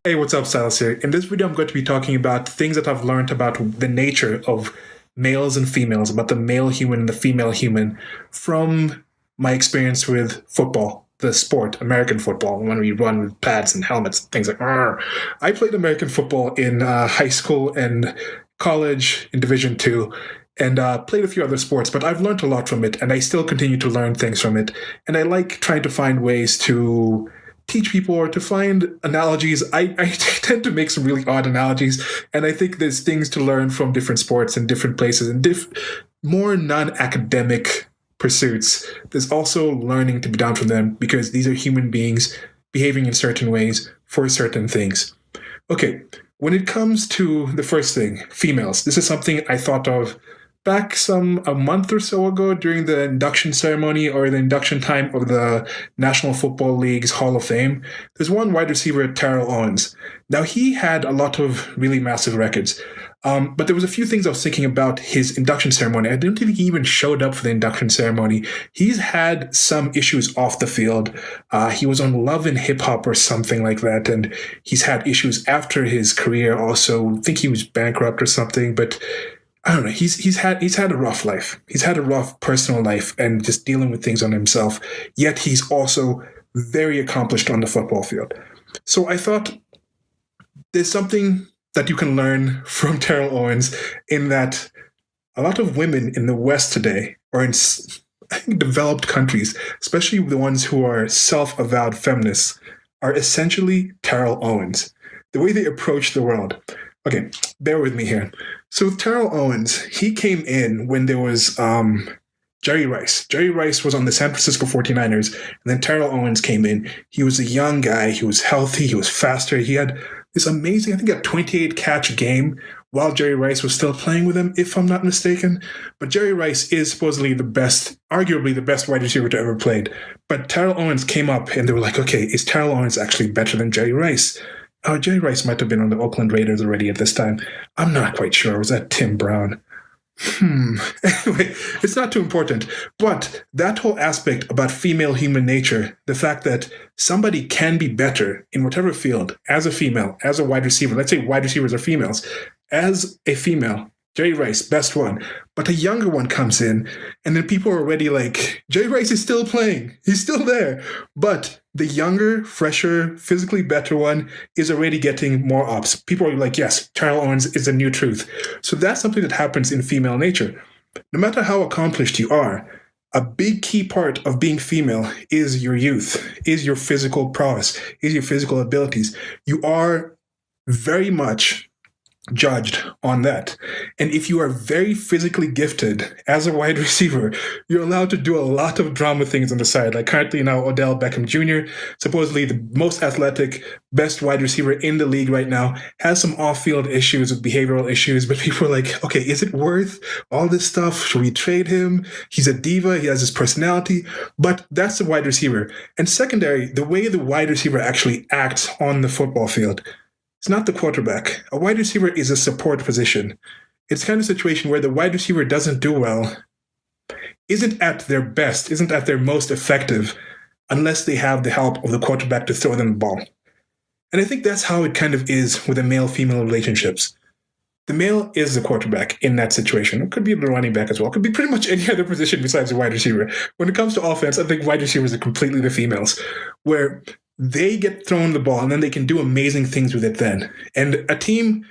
Hey, what's up, Silas here? In this video, I'm going to be talking about things that I've learned about the nature of males and females, about the male human and the female human from my experience with football, the sport, American football, when we run with pads and helmets, things like "Arr." I played American football in high school and college in Division Two, and played a few other sports, but I've learned a lot from it, and I still continue to learn things from it. And I like trying to find ways to teach people or to find analogies. I tend to make some really odd analogies, and I think there's things to learn from different sports and different places and more non-academic pursuits. There's also learning to be done from them because these are human beings behaving in certain ways for certain things. Okay, when it comes to the first thing, females, this is something I thought of back a month or so ago during the induction ceremony or the induction time of the National Football League's Hall of Fame. There's one wide receiver, Terrell Owens. Now, he had a lot of really massive records, but there was a few things I was thinking about his induction ceremony. I don't think he even showed up for the induction ceremony. He's had some issues off the field. He was on Love and Hip Hop or something like that, and he's had issues after his career also. I think he was bankrupt or something, but I don't know. He's had a rough life. He's had a rough personal life and just dealing with things on himself. Yet he's also very accomplished on the football field. So I thought there's something that you can learn from Terrell Owens in that a lot of women in the West today, or in I think developed countries, especially the ones who are self-avowed feminists, are essentially Terrell Owens. The way they approach the world. Okay, bear with me here. So with Terrell Owens, he came in when there was Jerry Rice. Jerry Rice was on the San Francisco 49ers, and then Terrell Owens came in. He was a young guy. He was healthy. He was faster. He had this amazing, I think, a 28 catch game while Jerry Rice was still playing with him, if I'm not mistaken. But Jerry Rice is supposedly the best, arguably the best wide receiver to ever played. But Terrell Owens came up, and they were like, okay, is Terrell Owens actually better than Jerry Rice? Oh, Jerry Rice might have been on the Oakland Raiders already at this time. I'm not quite sure. Was that Tim Brown? Anyway, it's not too important. But that whole aspect about female human nature, the fact that somebody can be better in whatever field, as a female, as a wide receiver, let's say wide receivers are females, as a female, Jerry Rice, best one. But a younger one comes in, and then people are already like, Jerry Rice is still playing. He's still there. But the younger, fresher, physically better one is already getting more ups. People are like, yes, Terrell Owens is the new truth. So that's something that happens in female nature. No matter how accomplished you are, a big key part of being female is your youth, is your physical prowess, is your physical abilities. You are very much judged on that. And if you are very physically gifted as a wide receiver, you're allowed to do a lot of drama things on the side. Like currently now, Odell Beckham Jr., supposedly the most athletic, best wide receiver in the league right now, has some off-field issues with behavioral issues, but people are like, okay, is it worth all this stuff? Should we trade him? He's a diva. He has his personality, but that's the wide receiver. And secondary, the way the wide receiver actually acts on the football field. It's not the quarterback. A wide receiver is a support position. It's kind of a situation where the wide receiver doesn't do well, isn't at their best, isn't at their most effective, unless they have the help of the quarterback to throw them the ball. And I think that's how it kind of is with the male-female relationships. The male is the quarterback in that situation. It could be the running back as well. It could be pretty much any other position besides the wide receiver. When it comes to offense, I think wide receivers are completely the females, where they get thrown the ball and then they can do amazing things with it then. And a team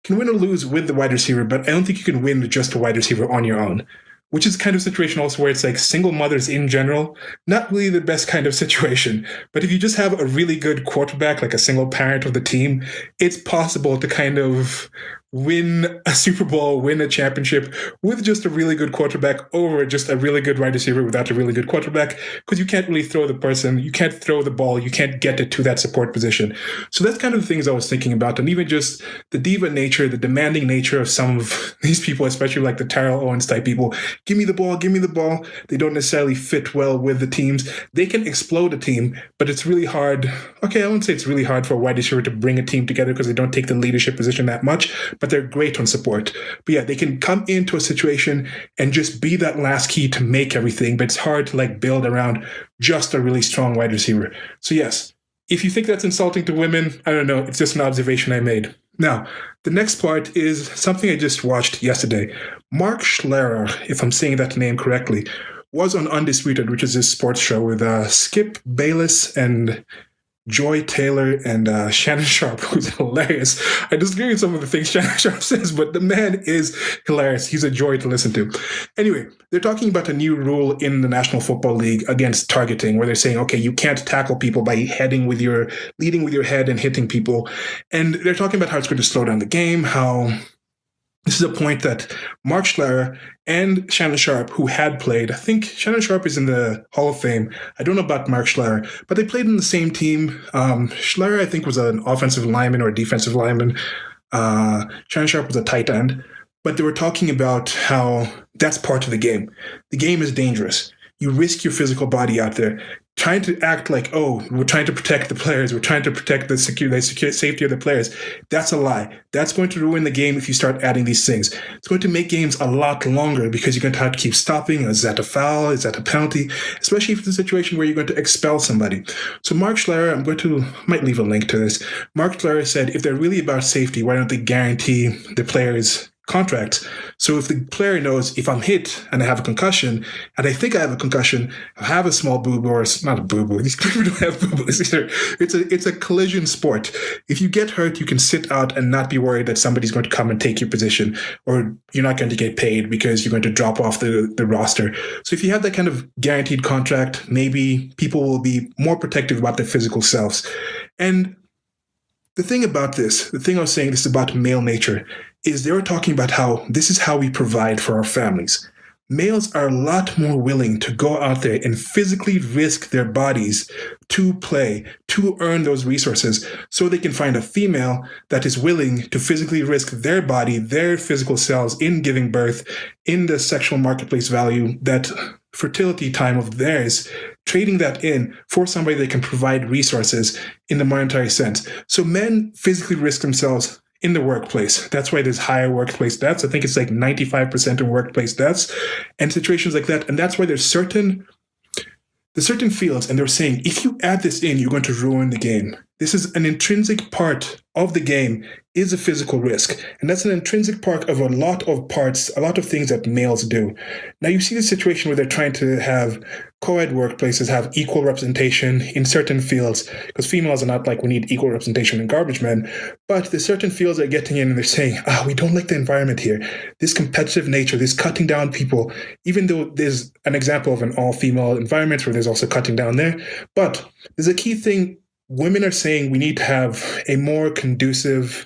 can win or lose with the wide receiver, but I don't think you can win with just a wide receiver on your own, which is kind of situation also where it's like single mothers in general, not really the best kind of situation. But if you just have a really good quarterback, like a single parent of the team, it's possible to kind of win a Super Bowl, win a championship with just a really good quarterback over just a really good wide receiver without a really good quarterback, because you can't really throw the person, you can't throw the ball, you can't get it to that support position. So that's kind of the things I was thinking about, and even just the diva nature, the demanding nature of some of these people, especially like the Terrell Owens type people. Give me the ball, give me the ball. They don't necessarily fit well with the teams. They can explode a team, but it's really hard. Okay, I wouldn't say it's really hard for a wide receiver to bring a team together because they don't take the leadership position that much, but they're great on support. But yeah, they can come into a situation and just be that last key to make everything, but it's hard to like build around just a really strong wide receiver. So yes, if you think that's insulting to women, I don't know. It's just an observation I made. Now, the next part is something I just watched yesterday. Mark Schlerer, if I'm saying that name correctly, was on Undisputed, which is this sports show with Skip Bayless and Joy Taylor and Shannon Sharp, who's hilarious. I disagree with some of the things Shannon Sharp says, but the man is hilarious. He's a joy to listen to. Anyway, they're talking about a new rule in the National Football League against targeting, where they're saying, okay, you can't tackle people by leading with your head and hitting people. And they're talking about how it's going to slow down the game, how this is a point that Mark Schlerer and Shannon Sharp, who had played, I think Shannon Sharp is in the Hall of Fame. I don't know about Mark Schlerer, but they played in the same team. Schlerer, I think, was an offensive lineman or a defensive lineman. Shannon Sharp was a tight end. But they were talking about how that's part of the game. The game is dangerous. You risk your physical body out there. Trying to act like, oh, we're trying to protect the players, we're trying to protect the safety of the players. That's a lie. That's going to ruin the game if you start adding these things. It's going to make games a lot longer because you're going to have to keep stopping. Is that a foul? Is that a penalty? Especially if it's a situation where you're going to expel somebody. So Mark Schlerer, might leave a link to this. Mark Schlerer said, if they're really about safety, why don't they guarantee the players' contracts? So if the player knows, if I'm hit and I have a concussion, and I think I have a concussion, I have a small boo-boo, or it's not a boo-boo, these people don't have boo-boos either. It's a collision sport. If you get hurt, you can sit out and not be worried that somebody's going to come and take your position, or you're not going to get paid because you're going to drop off the roster. So if you have that kind of guaranteed contract, maybe people will be more protective about their physical selves. And the thing about this, the thing I was saying, this is about male nature, is they were talking about how this is how we provide for our families. Males are a lot more willing to go out there and physically risk their bodies to play, to earn those resources, so they can find a female that is willing to physically risk their body, their physical selves in giving birth, in the sexual marketplace value, that fertility time of theirs, trading that in for somebody that can provide resources in the monetary sense. So men physically risk themselves in the workplace. That's why there's higher workplace deaths. I think it's like 95% in workplace deaths and situations like that. And that's why there's certain fields, and they're saying, if you add this in, you're going to ruin the game. This is an intrinsic part of the game, is a physical risk. And that's an intrinsic part of a lot of things that males do. Now you see the situation where they're trying to have co-ed workplaces have equal representation in certain fields, because females are not like, we need equal representation in garbage men, but there's certain fields they're getting in and they're saying, we don't like the environment here. This competitive nature, this cutting down people, even though there's an example of an all-female environment where there's also cutting down there. But there's a key thing. Women are saying we need to have a more conducive,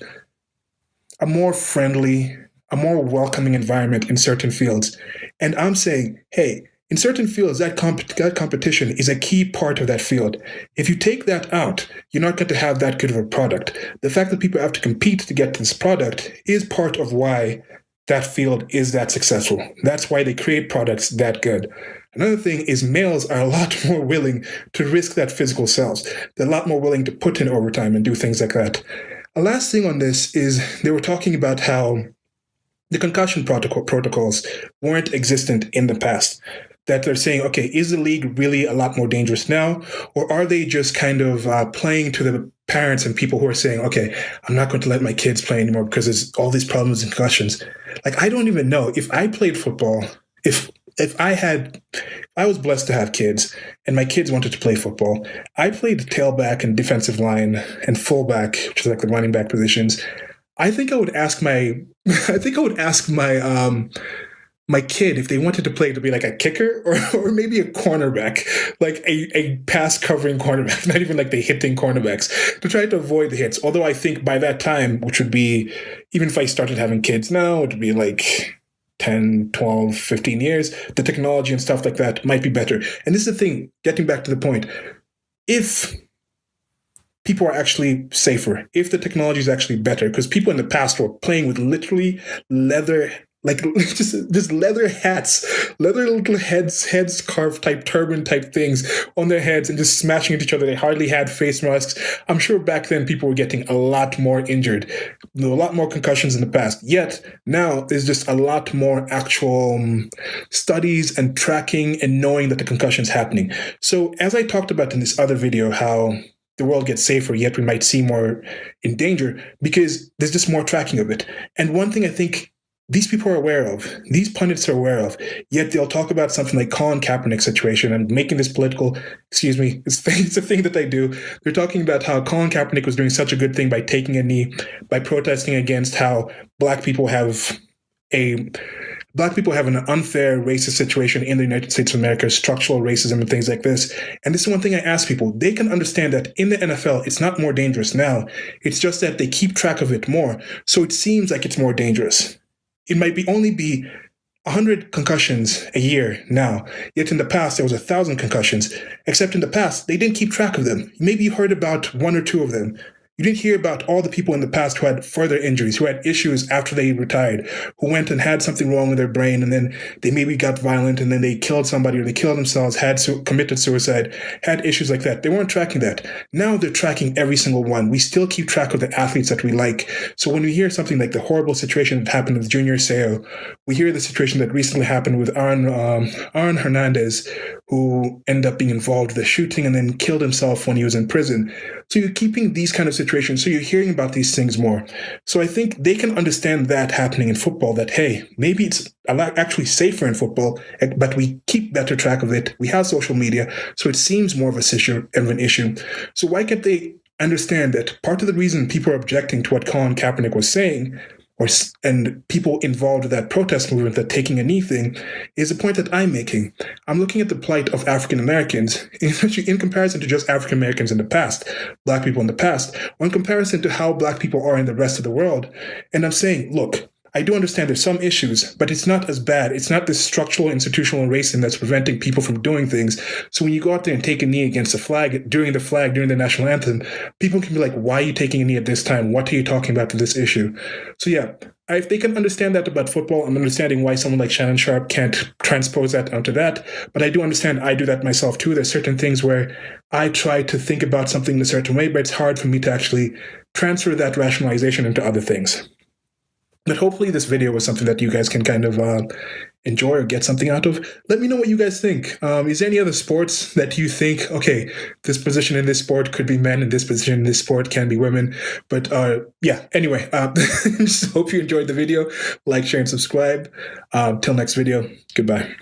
a more friendly, a more welcoming environment in certain fields. And I'm saying, hey, in certain fields, that competition is a key part of that field. If you take that out, you're not going to have that good of a product. The fact that people have to compete to get to this product is part of why that field is that successful. That's why they create products that good. Another thing is males are a lot more willing to risk that physical selves. They're a lot more willing to put in overtime and do things like that. A last thing on this is they were talking about how the concussion protocols weren't existent in the past. That they're saying, okay, is the league really a lot more dangerous now? Or are they just kind of playing to the parents and people who are saying, okay, I'm not going to let my kids play anymore because there's all these problems and concussions. Like, I don't even know if I played football, if I was blessed to have kids and my kids wanted to play football, I played tailback and defensive line and fullback, which is like the running back positions. I think I would ask my my kid if they wanted to play to be like a kicker or maybe a cornerback, like a pass covering cornerback, not even like the hitting cornerbacks, to try to avoid the hits. Although I think by that time, which would be, even if I started having kids now, it would be like 10, 12, 15 years, the technology and stuff like that might be better. And this is the thing, getting back to the point, if people are actually safer, if the technology is actually better, because people in the past were playing with literally leather, like just leather hats, leather little heads carved type turban type things on their heads and just smashing into each other. They hardly had face masks. I'm sure back then people were getting a lot more injured, a lot more concussions in the past. Yet now there's just a lot more actual studies and tracking and knowing that the concussion's happening. So as I talked about in this other video, how the world gets safer, yet we might see more in danger because there's just more tracking of it. And one thing I think these people are aware of, these pundits are aware of, yet they'll talk about something like Colin Kaepernick situation and making this political, excuse me, it's a thing that they do. They're talking about how Colin Kaepernick was doing such a good thing by taking a knee, by protesting against how black people have an unfair racist situation in the United States of America, structural racism and things like this. And this is one thing I ask people. They can understand that in the NFL, it's not more dangerous now. It's just that they keep track of it more. So it seems like it's more dangerous. It might only be 100 concussions a year now. Yet in the past, there was 1,000 concussions. Except in the past, they didn't keep track of them. Maybe you heard about one or two of them. You didn't hear about all the people in the past who had further injuries, who had issues after they retired, who went and had something wrong with their brain, and then they maybe got violent, and then they killed somebody, or they killed themselves, committed suicide, had issues like that. They weren't tracking that. Now they're tracking every single one. We still keep track of the athletes that we like. So when we hear something like the horrible situation that happened with Junior Seau, we hear the situation that recently happened with Aaron Hernandez, who ended up being involved with the shooting and then killed himself when he was in prison. So you're keeping these kind of situations. So you're hearing about these things more. So I think they can understand that happening in football, that, hey, maybe it's actually safer in football, but we keep better track of it. We have social media, so it seems more of an issue. So why can't they understand that part of the reason people are objecting to what Colin Kaepernick was saying, and people involved with that protest movement, that taking a knee thing, is the point that I'm making. I'm looking at the plight of African Americans, in comparison to just African Americans in the past, black people in the past, or in comparison to how black people are in the rest of the world. And I'm saying, look, I do understand there's some issues, but it's not as bad. It's not this structural, institutional racism that's preventing people from doing things. So when you go out there and take a knee against the flag, during the national anthem, people can be like, why are you taking a knee at this time? What are you talking about to this issue? So yeah, if they can understand that about football, I'm understanding why someone like Shannon Sharp can't transpose that onto that. But I do understand I do that myself too. There's certain things where I try to think about something in a certain way, but it's hard for me to actually transfer that rationalization into other things. But hopefully this video was something that you guys can kind of enjoy or get something out of. Let me know what you guys think. Is there any other sports that you think, okay, this position in this sport could be men and this position in this sport can be women? But yeah, anyway, just hope you enjoyed the video. Like, share, and subscribe. Till next video, goodbye.